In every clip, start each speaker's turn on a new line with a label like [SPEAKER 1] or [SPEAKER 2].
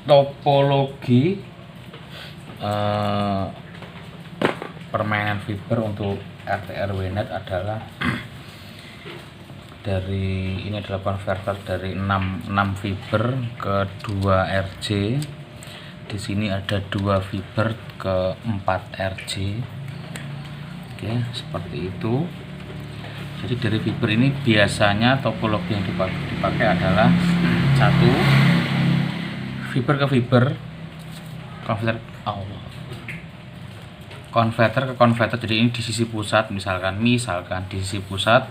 [SPEAKER 1] topologi permainan fiber untuk RT RW net adalah dari ini adalah konverter dari 6 fiber ke 2 RJ. Di sini ada 2 fiber ke 4 RJ. Oke, seperti itu. Jadi dari fiber ini biasanya topologi yang dipakai adalah satu fiber ke fiber, konverter ke konverter. Jadi ini di sisi pusat, misalkan di sisi pusat,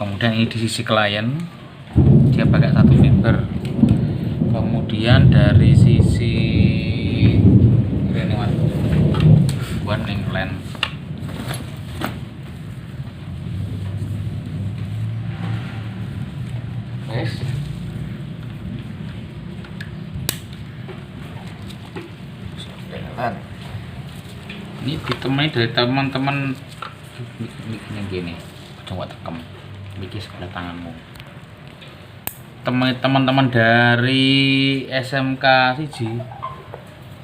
[SPEAKER 1] kemudian ini di sisi klien dia pakai satu fiber, kemudian dari sisi ini one link LAN. Ini ditemani dari teman-teman miknya gini, coba tekem mikir sebelah tanganmu. Teman-teman dari SMK siji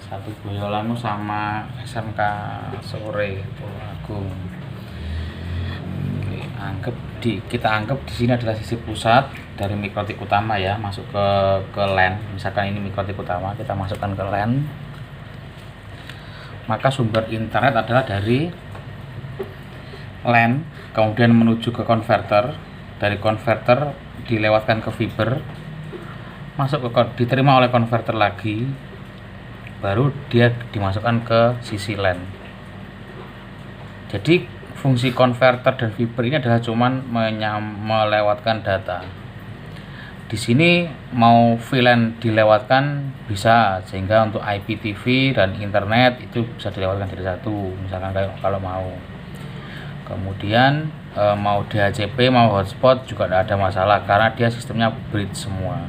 [SPEAKER 1] satu Boyolali sama SMK sore Tulungagung. Kita anggap di sini adalah sisi pusat dari mikrotik utama ya, masuk ke LAN. Misalkan ini mikrotik utama, kita masukkan ke LAN. Maka sumber internet adalah dari LAN, kemudian menuju ke konverter, dari konverter dilewatkan ke fiber, masuk ke diterima oleh konverter lagi, baru dia dimasukkan ke sisi LAN. Jadi fungsi konverter dan fiber ini adalah cuman melewatkan data. Di sini mau VLAN dilewatkan bisa, sehingga untuk IPTV dan internet itu bisa dilewatkan dari satu, misalkan kalau mau. Kemudian mau DHCP mau hotspot juga tidak ada masalah karena dia sistemnya bridge semua.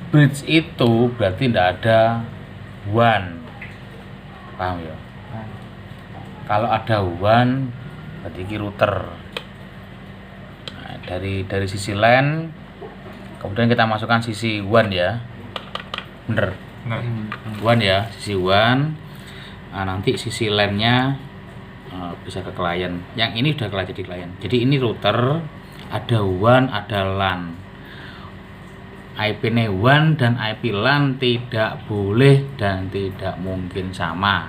[SPEAKER 1] Bridge itu berarti tidak ada WAN, paham ya? Kalau ada WAN berarti ini router. Nah, dari sisi LAN, kemudian kita masukkan sisi WAN ya, bener? WAN ya, sisi WAN. Nah, nanti sisi LAN-nya bisa ke klien. Yang ini udah jadi klien. Jadi ini router, ada WAN, ada LAN. IP-nya WAN dan IP LAN tidak boleh dan tidak mungkin sama.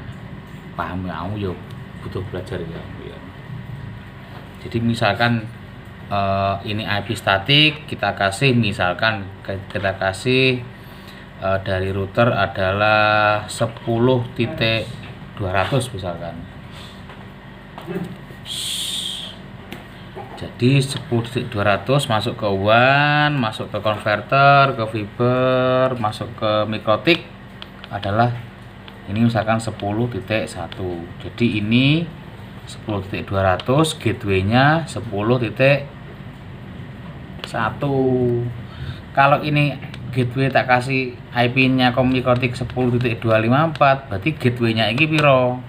[SPEAKER 1] Paham ya? Kamu yuk butuh belajar ya. Jadi misalkan ini IP statik, kita kasih misalkan dari router adalah 10.200 misalkan. Jadi 10.200 masuk ke WAN, masuk ke konverter, ke fiber, masuk ke mikrotik adalah ini misalkan 10.1. Jadi ini 10.200, gateway-nya 10.1. Kalau ini gateway tak kasih IP-nya mikrotik 10.254, berarti gateway-nya ini piro?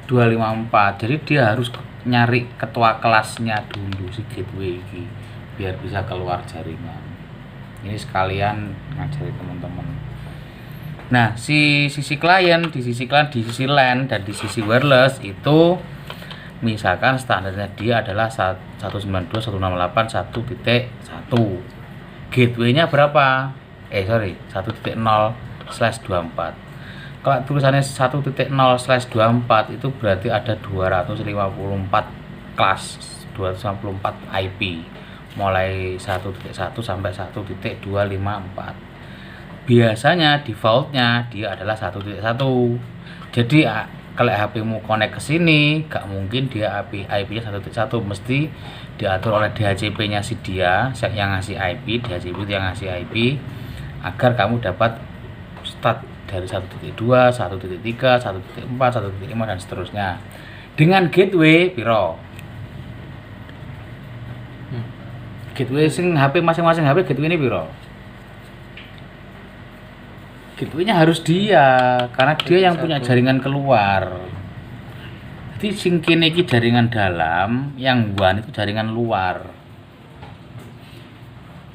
[SPEAKER 1] 254. Jadi dia harus nyari ketua kelasnya dulu si gateway ini biar bisa keluar jaringan. Ini sekalian ngajari teman-teman. Nah, di sisi LAN, di sisi LAN dan di sisi wireless itu misalkan standarnya dia adalah 192.168.1.1. Gateway-nya berapa? 1.0/24. Kalau tulisannya 1.0/24 itu berarti ada 254 kelas, 254 IP mulai 1.1 sampai 1.254. Biasanya defaultnya dia adalah 1.1. Jadi kalau HP-mu connect ke sini, gak mungkin dia IP-nya 1.1, mesti diatur oleh DHCP-nya si dia yang ngasih IP, DHCP itu yang ngasih IP agar kamu dapat start dari 1.2, 1.3, 1.4, 1.5 dan seterusnya. Dengan gateway piro? Gateway sing HP masing-masing HP gateway ini piro? Gateway-nya harus dia, karena dia yang punya jaringan keluar. Jadi sing kene iki jaringan dalam, yang WAN itu jaringan luar.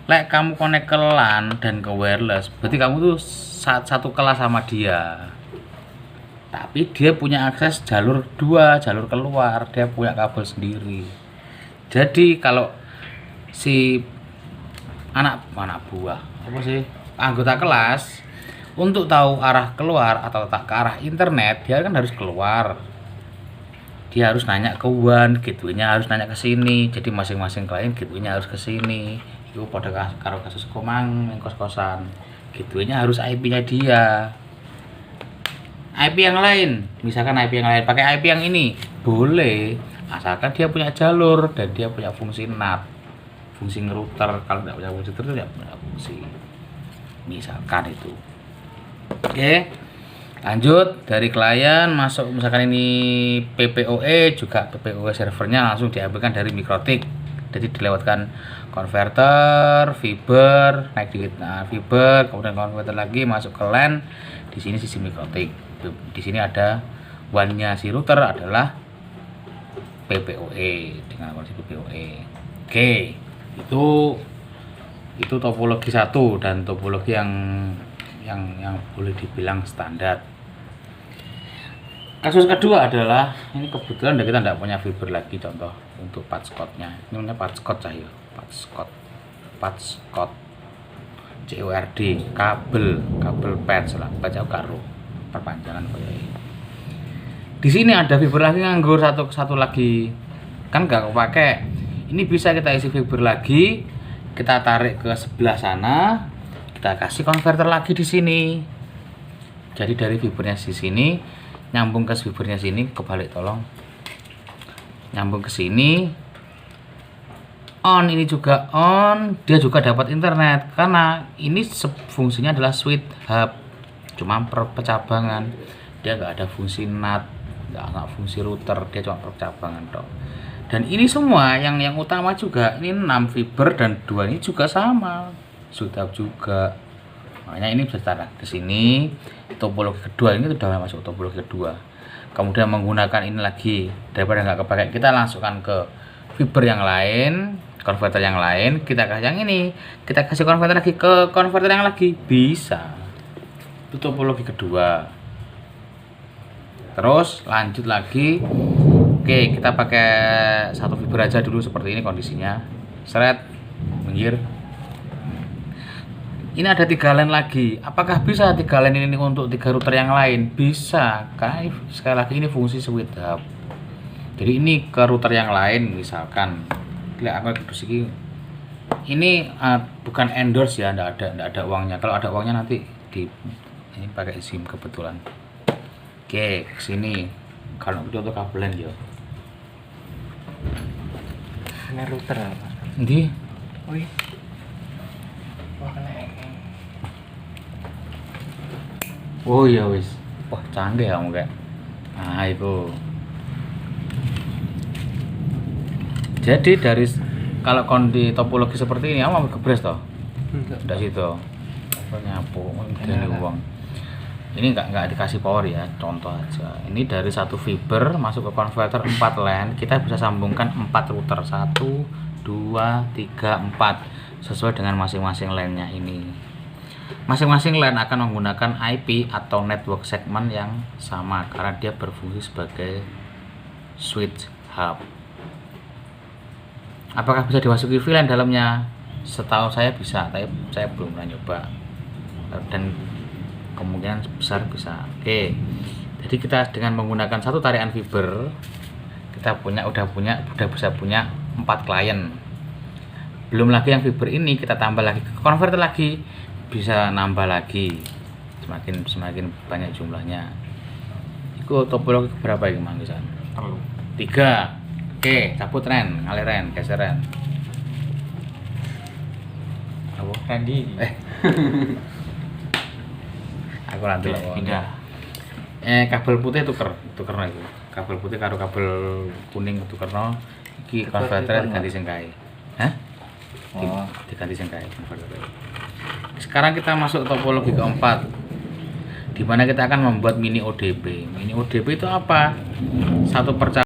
[SPEAKER 1] Lek kamu connect ke LAN dan ke wireless, berarti kamu tuh satu kelas sama dia. Tapi dia punya akses jalur 2, jalur keluar, dia punya kabel sendiri. Jadi kalau si anak buah, apa sih, anggota kelas, untuk tahu arah keluar atau tak ke arah internet, dia kan harus keluar. Dia harus nanya ke WAN, gateway-nya harus nanya ke sini. Jadi masing-masing klien gateway-nya harus ke sini. Itu pada karo kasus komang yang kos-kosan, gateway-nya harus IP-nya dia. IP yang lain, misalkan IP yang lain pakai IP yang ini boleh, asalkan dia punya jalur dan dia punya fungsi NAT, fungsi router. Kalau tidak punya fungsi itu tidak punya fungsi, misalkan itu. Oke, lanjut dari klien masuk, misalkan ini PPoE, juga PPoE servernya langsung diambilkan dari MikroTik. Jadi dilewatkan konverter, fiber, naik dikit, nah fiber, kemudian konverter lagi masuk ke LAN. Di sini sisi MikroTik. Di sini ada WAN-nya si router adalah PPoE dengan konsep PPoE. Oke, itu topologi 1 dan topologi yang boleh dibilang standar. Kasus kedua adalah ini kebetulan kita tidak punya fiber lagi, contoh untuk patchcode-nya. Ini namanya patchcode saya, patchcode CORD, kabel patch lah, patch karo perpanjangan kayak ini. Di sini ada fiber lagi nganggur satu lagi, kan nggak kepake. Ini bisa kita isi fiber lagi, kita tarik ke sebelah sana, kita kasih konverter lagi di sini. Jadi dari fibernya di sini nyambung ke fibernya sini, kebalik tolong, nyambung ke sini, on, ini juga on, dia juga dapat internet karena ini fungsinya adalah switch hub, cuma percabangan, dia nggak ada fungsi NAT, nggak ada fungsi router, dia cuma percabangan dong. Dan ini semua yang utama juga, ini 6 fiber dan 2 ini juga sama, switch hub juga. Makanya ini bisa tarik ke sini. Topologi kedua ini sudah masuk topologi kedua. Kemudian menggunakan ini lagi, daripada nggak kepakai, kita langsungkan ke fiber yang lain, konverter yang lain, kita kasih yang ini, kita kasih konverter lagi ke konverter yang lagi, bisa. Itu topologi kedua. Terus lanjut lagi. Oke, kita pakai satu fiber aja dulu, seperti ini kondisinya. Seret, minggir. Ini ada 3 LAN lagi. Apakah bisa 3 LAN ini untuk 3 router yang lain? Bisa, karena sekali lagi ini fungsi switch hub. Jadi ini ke router yang lain, misalkan lihat aku ini bukan endorse ya, enggak ada uangnya. Kalau ada uangnya nanti ini pakai SIM kebetulan. Oke, ke sini. Kalau contoh kabelan ya.
[SPEAKER 2] Ini router apa?
[SPEAKER 1] Ndi?
[SPEAKER 2] Wih. Wah, kena.
[SPEAKER 1] Oh iya wis. Wah, canggih kamu kayak. Nah, itu. Jadi dari kalau kondi topologi seperti ini, kamu mau kebres toh? Udah situ. Apa nyapu? Ini uang. Ini nggak dikasih power ya, contoh aja. Ini dari satu fiber masuk ke konverter 4 LAN, kita bisa sambungkan 4 router, 1, 2, 3, 4 sesuai dengan masing-masing LAN-nya ini. Masing-masing LAN akan menggunakan IP atau network segment yang sama karena dia berfungsi sebagai switch hub. Apakah bisa dimasuki VLAN dalamnya? Setahu saya bisa, tapi saya belum pernah nyoba. Dan kemungkinan besar bisa. Oke. Jadi kita dengan menggunakan satu tarikan fiber, kita udah bisa punya 4 klien. Belum lagi yang fiber ini kita tambah lagi ke konverter lagi, bisa nambah lagi semakin banyak jumlahnya. Itu topologi berapa ini Mang Gisan? 3. Oke, cabut Ren, ngalir Ren, geser Ren. Apa?
[SPEAKER 2] Randy.
[SPEAKER 1] Aku nanti lah.
[SPEAKER 2] Pindah.
[SPEAKER 1] Kabel putih tukerno itu. Kabel putih karo kabel kuning tukerno. Iki konverter diganti sing kae. Hah?
[SPEAKER 2] Oh,
[SPEAKER 1] Diganti sing kae konverter. Sekarang kita masuk topologi keempat, di mana kita akan membuat mini ODP. Mini ODP itu apa? Satu percakapan